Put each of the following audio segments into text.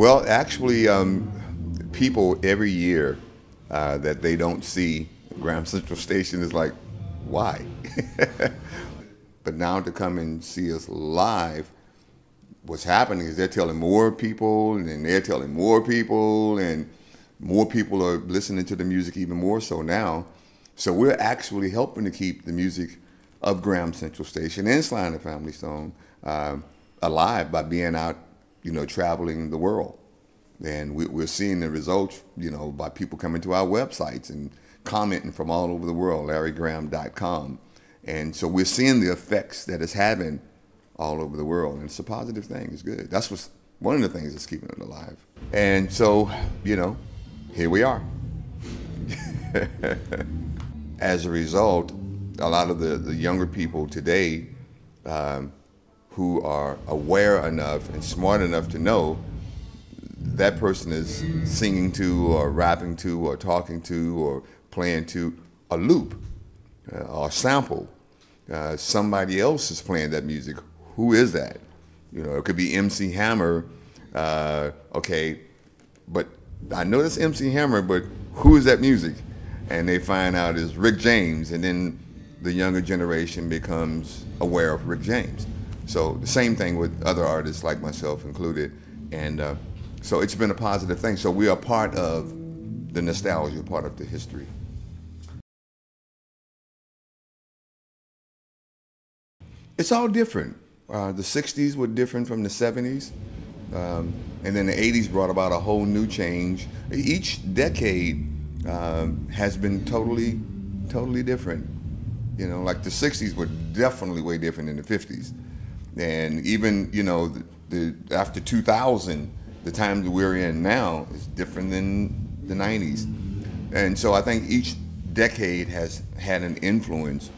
Well, actually, people every year that they don't see Grand Central Station is like, why? But now to come and see us live, what's happening is they're telling more people, and they're telling more people, and more people are listening to the music even more so now. So we're actually helping to keep the music of Grand Central Station and Sly The Family Stone alive by being out, traveling the world. And we're seeing the results, by people coming to our websites and commenting from all over the world, LarryGraham.com. And so we're seeing the effects that it's having all over the world. And it's a positive thing. It's good. That's what's one of the things that's keeping it alive. And so, here we are. As a result, a lot of the younger people today who are aware enough and smart enough to know that person is singing to or rapping to or talking to or playing to a loop or sample. Somebody else is playing that music. Who is that? It could be MC Hammer, okay, but I know that's MC Hammer, but who is that music? And they find out it's Rick James, and then the younger generation becomes aware of Rick James. So the same thing with other artists like myself included, and so it's been a positive thing. So we are part of the nostalgia, part of the history. It's all different. The 60s were different from the 70s. And then the 80s brought about a whole new change. Each decade has been totally different. Like the 60s were definitely way different than the 50s. And even, after 2000, the time that we're in now is different than the 90s. And so I think each decade has had an influence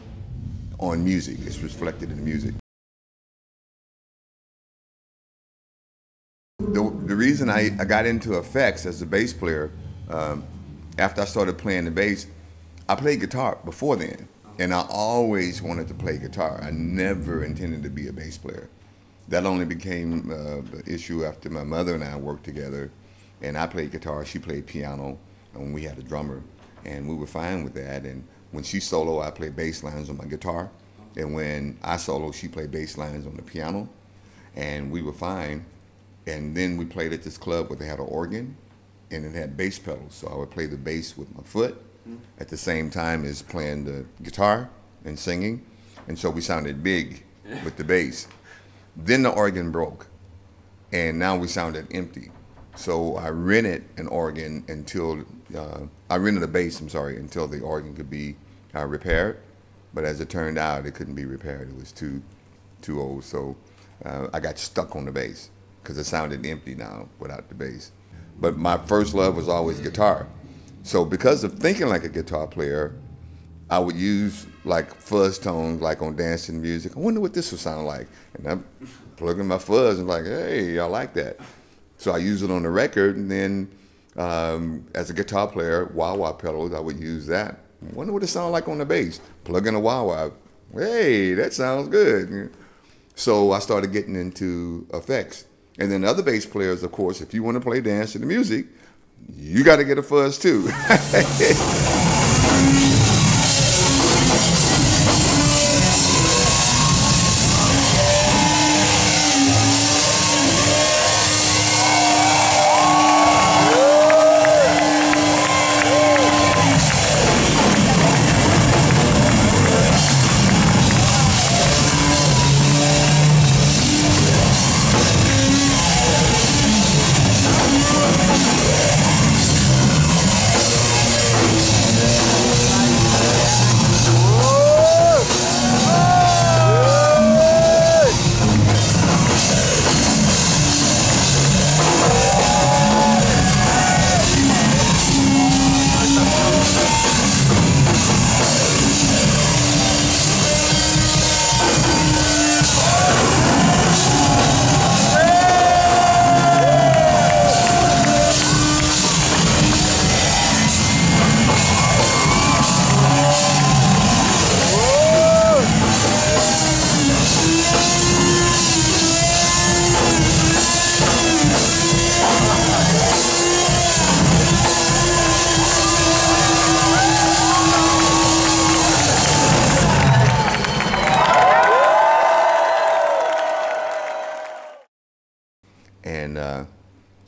on music. It's reflected in the music. The reason I got into effects as a bass player, after I started playing the bass, I played guitar before then, and I always wanted to play guitar. I never intended to be a bass player. That only became an issue after my mother and I worked together, and I played guitar, she played piano, and we had a drummer, and we were fine with that. And when she solo, I played bass lines on my guitar, and when I solo, she played bass lines on the piano, and we were fine. And then we played at this club where they had an organ, and it had bass pedals. So I would play the bass with my foot at the same time as playing the guitar and singing. And so we sounded big with the bass. Then the organ broke, and now we sounded empty. So I rented an organ until, I rented a bass, until the organ could be repaired. But as it turned out, it couldn't be repaired. It was too old. So I got stuck on the bass, because it sounded empty now without the bass. But my first love was always guitar. So because of thinking like a guitar player, I would use like fuzz tones, like on dancing music. I wonder what this would sound like. And I'm plugging my fuzz and like, hey, I like that. So I use it on the record, and then as a guitar player, wah-wah pedals, I would use that. I wonder what it sounds like on the bass. Plug in a wah-wah. Hey, that sounds good. So I started getting into effects. And then other bass players, of course, if you want to play dance to the music, you got to get a fuzz too.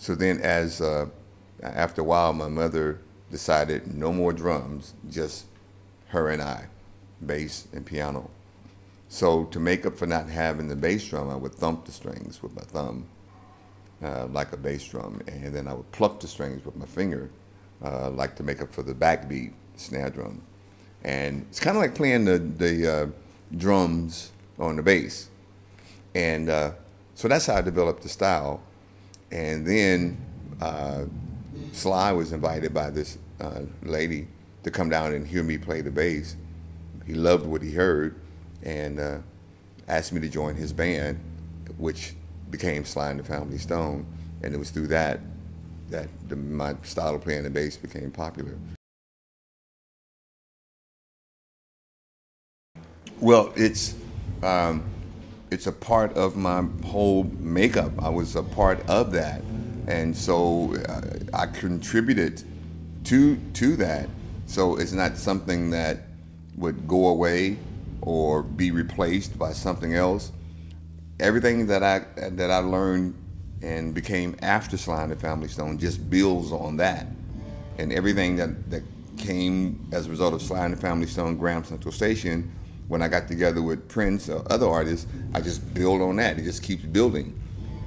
So then after a while, my mother decided no more drums, just her and I, bass and piano. So to make up for not having the bass drum, I would thump the strings with my thumb, like a bass drum, and then I would pluck the strings with my finger, like to make up for the backbeat snare drum. And it's kind of like playing the drums on the bass. And so that's how I developed the style. And then Sly was invited by this lady to come down and hear me play the bass. He loved what he heard and asked me to join his band, which became Sly The Family Stone. And it was through that my style of playing the bass became popular. Well, it's a part of my whole makeup. I was a part of that, and so I contributed to that. So it's not something that would go away or be replaced by something else. Everything that I learned and became after Sly The Family Stone just builds on that, and everything that came as a result of Sly The Family Stone, Graham Central Station. When I got together with Prince or other artists, I just build on that. It just keeps building.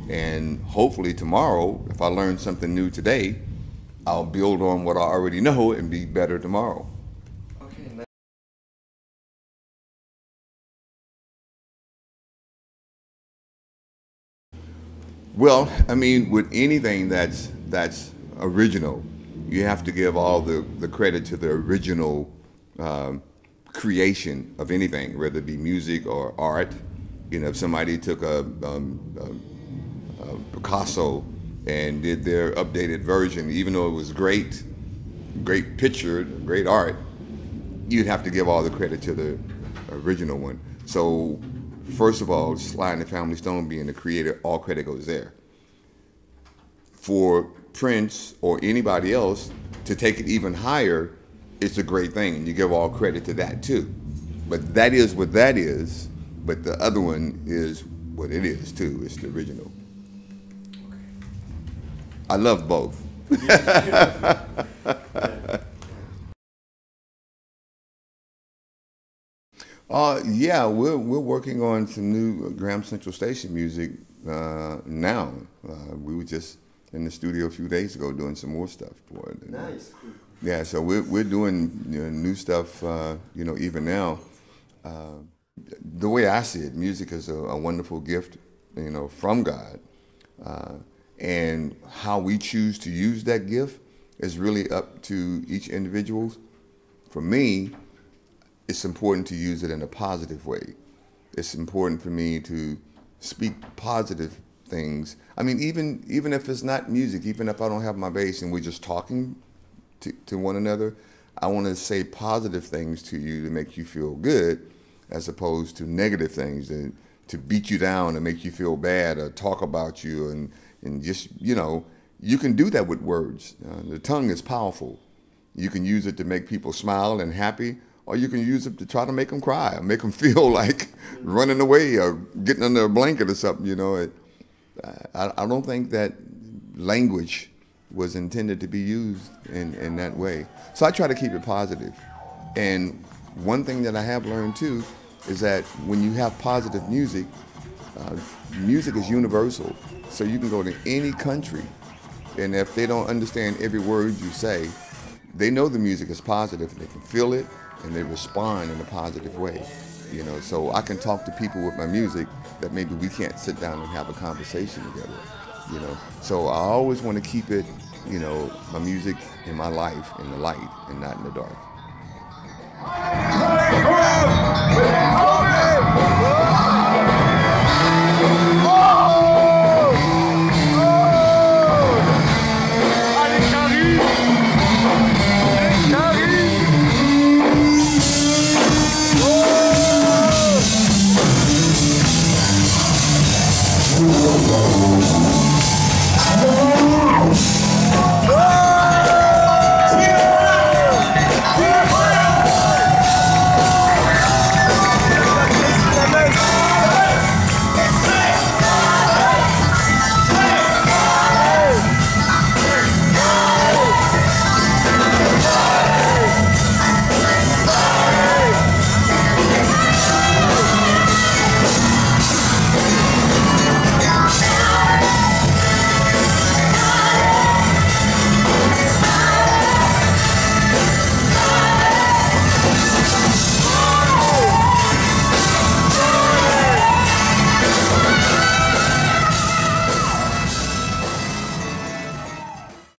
And hopefully tomorrow, if I learn something new today, I'll build on what I already know and be better tomorrow. Okay. Well, I mean, with anything that's original, you have to give all the credit to the original creation of anything, whether it be music or art. You know, if somebody took a Picasso and did their updated version, even though it was great picture, great art, you'd have to give all the credit to the original one. So, first of all, Sly The Family Stone being the creator, all credit goes there. For Prince or anybody else to take it even higher, it's a great thing, and you give all credit to that too. But that is what that is, but the other one is what it is too. It's the original. Okay. I love both. Yeah, we're working on some new Graham Central Station music now. We were just in the studio a few days ago doing some more stuff for it. Nice. Yeah, so we're doing new stuff, even now. The way I see it, music is a wonderful gift, from God. And how we choose to use that gift is really up to each individual. For me, it's important to use it in a positive way. It's important for me to speak positive things. I mean, even if it's not music, even if I don't have my bass and we're just talking to one another, I want to say positive things to you to make you feel good, as opposed to negative things to beat you down and make you feel bad or talk about you and just, you can do that with words. The tongue is powerful. You can use it to make people smile and happy, or you can use it to try to make them cry or make them feel like running away or getting under a blanket or something, I don't think that language was intended to be used in that way. So I try to keep it positive. And one thing that I have learned too is that when you have positive music, music is universal. So you can go to any country, and if they don't understand every word you say, they know the music is positive, and they can feel it, and they respond in a positive way. So I can talk to people with my music that maybe we can't sit down and have a conversation together. So I always want to keep it, my music in my life in the light and not in the dark.